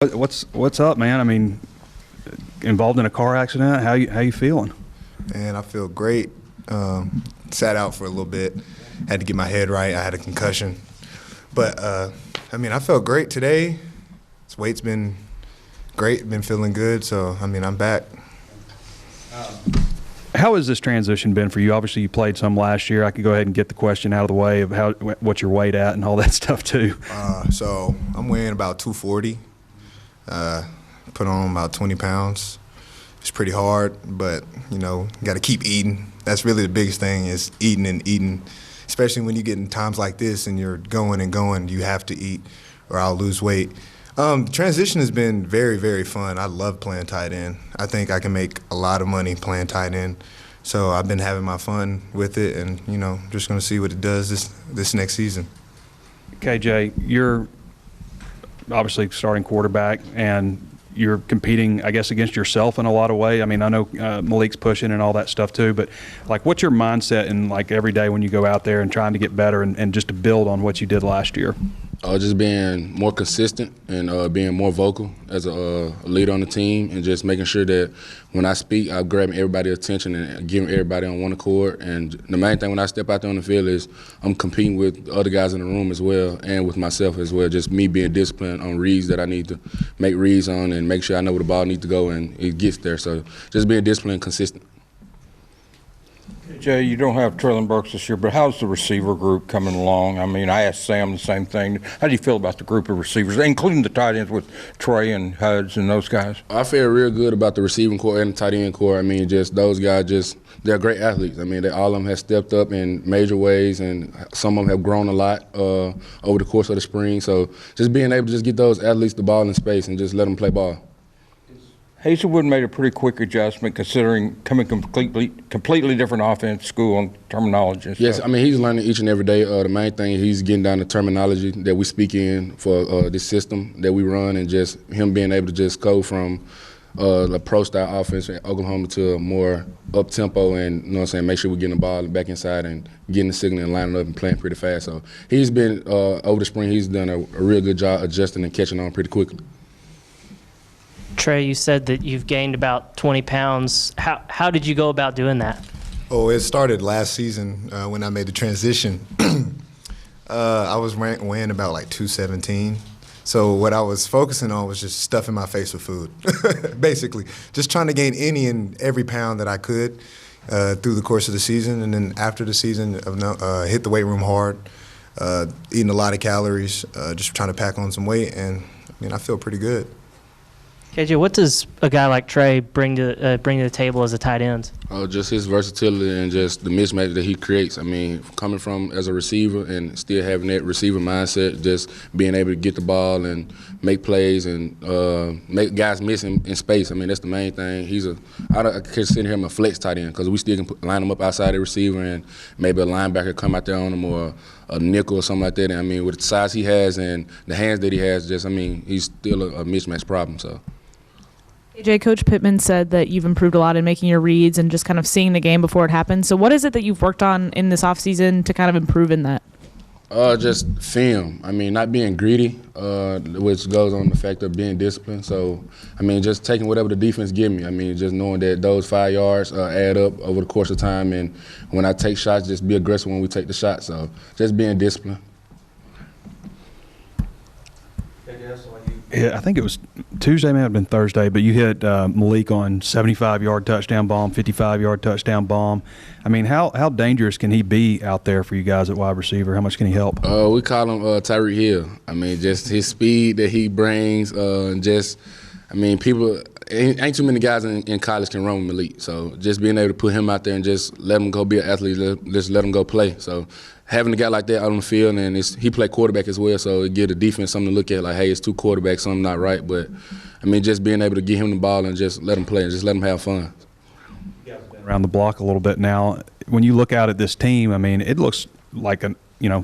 What's up, man? I mean, involved in a car accident. How you feeling? And I feel great. Sat out for a little bit. Had to get my head right. I had a concussion. But, I mean, I felt great today. This weight's been great, been feeling good. So, I mean, I'm back. How has this transition been for you? Obviously, you played some last year. I could go ahead and get the question out of the way of what your weight at and all that stuff, too. So I'm weighing about 240. Put on about 20 pounds. It's pretty hard, but, you know, got to keep eating. That's really the biggest thing is eating and eating, especially when you get in times like this and you're going and going. You have to eat or I'll lose weight. The transition has been very, very fun. I love playing tight end. I think I can make a lot of money playing tight end. So I've been having my fun with it and, you know, just going to see what it does this next season. KJ, you're obviously starting quarterback and you're competing, I guess, against yourself in a lot of ways. I mean, I know Malik's pushing and all that stuff too, but like, what's your mindset in like every day when you go out there and trying to get better and just to build on what you did last year? Just being more consistent and being more vocal as a leader on the team and just making sure that when I speak, I'm grabbing everybody's attention and giving everybody on one accord. And the main thing when I step out there on the field is I'm competing with other guys in the room as well and with myself as well, just me being disciplined on reads that I need to make reads on and make sure I know where the ball needs to go and it gets there. So just being disciplined and consistent. Jay, you don't have Traylon Burks this year, but how's the receiver group coming along? I mean, I asked Sam the same thing. How do you feel about the group of receivers, including the tight ends with Trey and Huds and those guys? I feel real good about the receiving core and the tight end core. I mean, just those guys, they're great athletes. I mean, all of them have stepped up in major ways, and some of them have grown a lot over the course of the spring. So just being able to just get those athletes the ball in space and just let them play ball. Hazelwood made a pretty quick adjustment considering coming completely different offense, school, and terminology and yes, stuff. I mean, he's learning each and every day. The main thing, he's getting down the terminology that we speak in for this system that we run and just him being able to just go from the pro-style offense in Oklahoma to a more up-tempo and, you know what I'm saying, make sure we're getting the ball back inside and getting the signal and lining up and playing pretty fast. So he's been, over the spring, he's done a real good job adjusting and catching on pretty quickly. Trey, you said that you've gained about 20 pounds. How did you go about doing that? Oh, it started last season when I made the transition. I was weighing about like 217. So what I was focusing on was just stuffing my face with food, basically. Just trying to gain any and every pound that I could through the course of the season. And then after the season, hit the weight room hard, eating a lot of calories, just trying to pack on some weight. And, I mean, I feel pretty good. KJ, what does a guy like Trey bring to the table as a tight end? Just his versatility and just the mismatch that he creates. I mean, coming from as a receiver and still having that receiver mindset, just being able to get the ball and make plays and make guys miss in space. I mean, that's the main thing. I consider him a flex tight end because we still can line him up outside the receiver and maybe a linebacker come out there on him or a nickel or something like that. And, I mean, with the size he has and the hands that he has, he's still a mismatch problem. So. AJ, Coach Pittman said that you've improved a lot in making your reads and just kind of seeing the game before it happens. So what is it that you've worked on in this offseason to kind of improve in that? Just film. I mean, not being greedy, which goes on the fact of being disciplined. So, I mean, just taking whatever the defense give me. I mean, just knowing that those 5 yards add up over the course of time. And when I take shots, just be aggressive when we take the shot. So just being disciplined. Yeah, I think it was Tuesday, may have been Thursday, but you hit Malik on 75-yard touchdown bomb, 55-yard touchdown bomb. I mean, how dangerous can he be out there for you guys at wide receiver? How much can he help? We call him Tyreek Hill. I mean, just his speed that he brings, people ain't too many guys in college can run with Malik. So just being able to put him out there and just let him go be an athlete, just let him go play. So having a guy like that out on the field, and he played quarterback as well, so it give the defense something to look at, like, hey, it's 2 quarterbacks, something not right. But, I mean, just being able to get him the ball and just let him play and just let him have fun. You guys have been around the block a little bit now. When you look out at this team, I mean, it looks like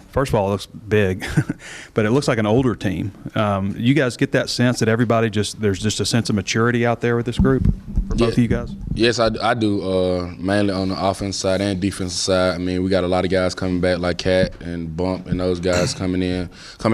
first of all, it looks big, but it looks like an older team. You guys get that sense that there's just a sense of maturity out there with this group? both of you guys? Yes, I do, mainly on the offensive side and defensive side. I mean, we got a lot of guys coming back like Cat and Bump and those guys coming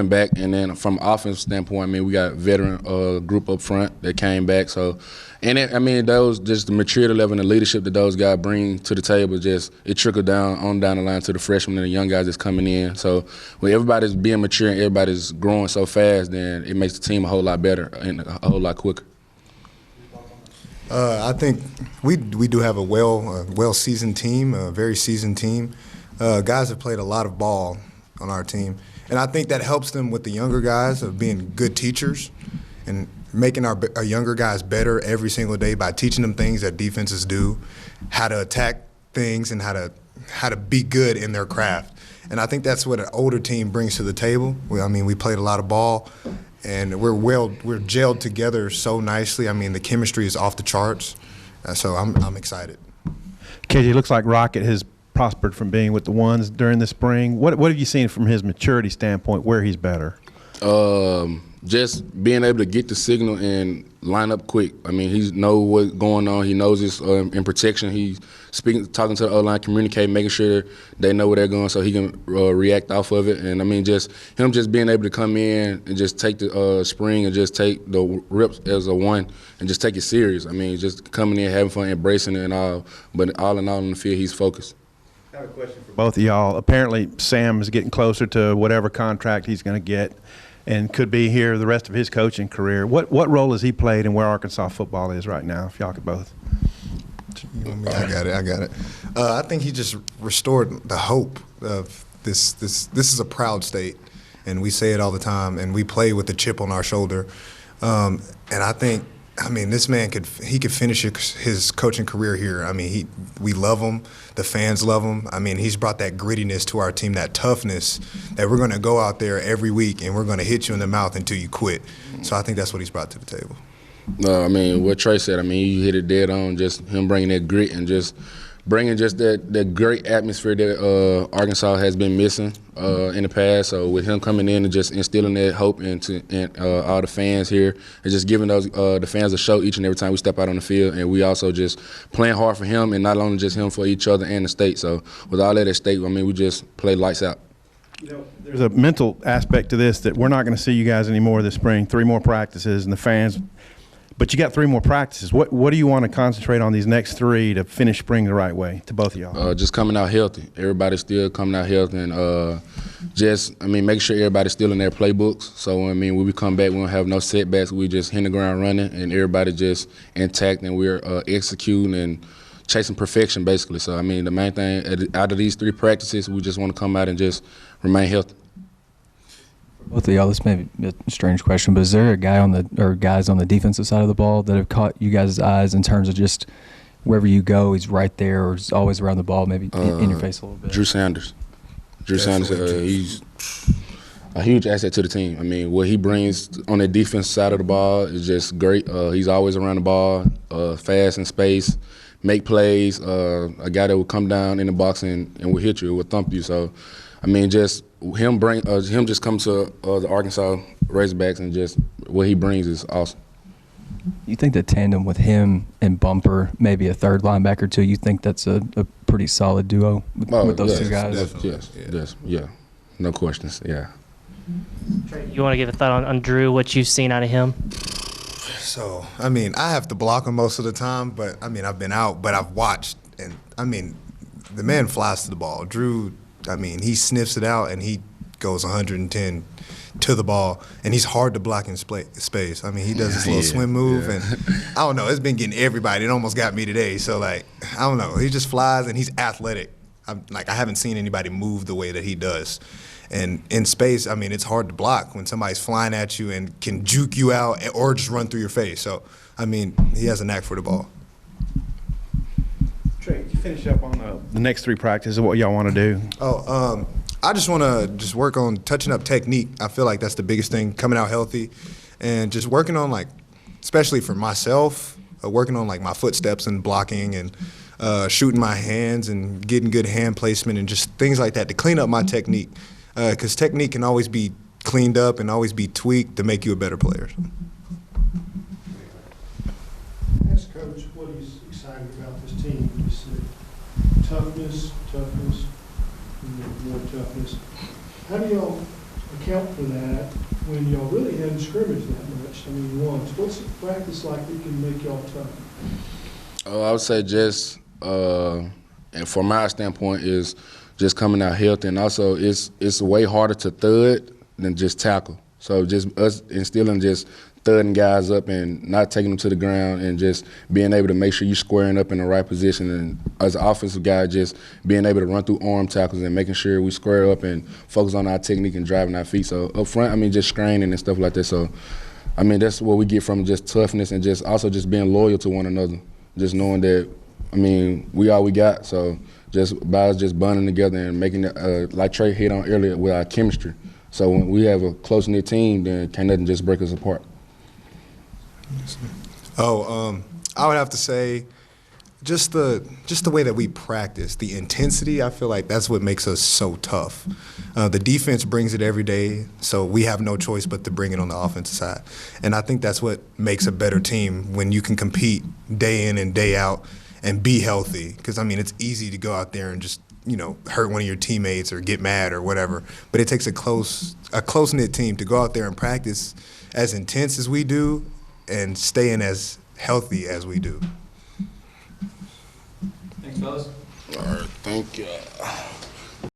back. And then from an offensive standpoint, I mean, we got veteran group up front that came back. So, those just the maturity level and the leadership that those guys bring to the table, it trickled down the line to the freshmen and the young guys that's coming in. So when everybody's being mature and everybody's growing so fast, then it makes the team a whole lot better and a whole lot quicker. I think we do have a well-seasoned team, a very seasoned team. Guys have played a lot of ball on our team, and I think that helps them with the younger guys of being good teachers and making our younger guys better every single day by teaching them things that defenses do, how to attack things and how to be good in their craft. And I think that's what an older team brings to the table. We played a lot of ball. And we're gelled together so nicely. I mean, the chemistry is off the charts. So I'm excited. KJ, looks like Rocket has prospered from being with the ones during the spring. What have you seen from his maturity standpoint, where he's better? Just being able to get the signal and line up quick. I mean, he knows what's going on. He knows this in protection. He's talking to the O-line, communicating, making sure they know where they're going so he can react off of it. And, just being able to come in and just take the spring and just take the rips as a one and just take it serious. Just coming in, having fun, embracing it and all. But all in all on the field, he's focused. I have a question for both of y'all. Apparently, Sam is getting closer to whatever contract he's going to get and could be here the rest of his coaching career. What role has he played in where Arkansas football is right now, if y'all could both? I got it. I think he just restored the hope of this. This is a proud state, and we say it all the time, and we play with a chip on our shoulder. And I think, this man could finish his coaching career here. We love him. The fans love him. He's brought that grittiness to our team, that toughness that we're going to go out there every week and we're going to hit you in the mouth until you quit. So I think that's what he's brought to the table. What Trey said, you hit it dead on, just him bringing that grit and just bringing just that great atmosphere that Arkansas has been missing in the past. So with him coming in and just instilling that hope into all the fans here and just giving those the fans a show each and every time we step out on the field. And we also just playing hard for him and not only just him, for each other and the state. So with all that at stake, we just play lights out. There's a mental aspect to this that we're not going to see you guys anymore this spring. 3 more practices and the fans – but you got 3 more practices. What do you want to concentrate on these next 3 to finish spring the right way, to both of y'all? Just coming out healthy. Everybody's still coming out healthy and make sure everybody's still in their playbooks. So, when we come back, we don't have no setbacks. We just hit the ground running and everybody just intact and we're executing and chasing perfection, basically. So, the main thing, out of these 3 practices, we just want to come out and just remain healthy. Both of y'all, this may be a strange question, but is there a guy guys on the defensive side of the ball that have caught you guys' eyes in terms of just wherever you go, he's right there or he's always around the ball, maybe in your face a little bit? Drew Sanders. He's a huge asset to the team. What he brings on the defense side of the ball is just great. He's always around the ball, fast in space, make plays, a guy that will come down in the box and will hit you, will thump you. So, just him just come to the Arkansas Razorbacks and just what he brings is awesome. You think the tandem with him and Bumper, maybe a third linebacker too, you think that's a pretty solid duo with those 2 guys? Yes, no questions, yeah. You want to give a thought on Drew, what you've seen out of him? So, I have to block him most of the time, but, I've been out, but I've watched, and, the man flies to the ball. Drew, he sniffs it out, and he goes 110 to the ball, and he's hard to block in space. He does this little swim move, and I don't know. It's been getting everybody. It almost got me today. So, I don't know. He just flies, and he's athletic. I haven't seen anybody move the way that he does. And in space, it's hard to block when somebody's flying at you and can juke you out or just run through your face. So, he has a knack for the ball. Trey, you finish up on the next 3 practices. What y'all want to do? I just want to work on touching up technique. I feel like that's the biggest thing, coming out healthy, and just working on especially for myself, working on my footsteps and blocking and shooting my hands and getting good hand placement and just things like that to clean up my technique. Because technique can always be cleaned up and always be tweaked to make you a better player. Yes, Coach. Coach what he's excited about this team. He said toughness, more toughness. How do y'all account for that when y'all really haven't scrimmaged that much? I mean, once. What's the practice like that can make y'all tough? I would say just, and from my standpoint, is just coming out healthy, and also it's way harder to thud than just tackle. So just us instilling just thudding guys up and not taking them to the ground and just being able to make sure you're squaring up in the right position. And as an offensive guy, just being able to run through arm tackles and making sure we square up and focus on our technique and driving our feet. So up front, I mean, just screening and stuff like that. So, I mean, that's what we get from just toughness and just also just being loyal to one another. Just knowing that, I mean, we all we got. So just by us just bonding together and making it, like Trey hit on earlier, with our chemistry. So when we have a close-knit team, then can't nothing just break us apart. I would have to say just the way that we practice, the intensity. I feel like that's what makes us so tough. The defense brings it every day, so we have no choice but to bring it on the offensive side. And I think that's what makes a better team, when you can compete day in and day out and be healthy. Because, I mean, it's easy to go out there and just, you know, hurt one of your teammates or get mad or whatever. But it takes a close-knit team to go out there and practice as intense as we do and staying as healthy as we do. Thanks, fellas. All right, thank you.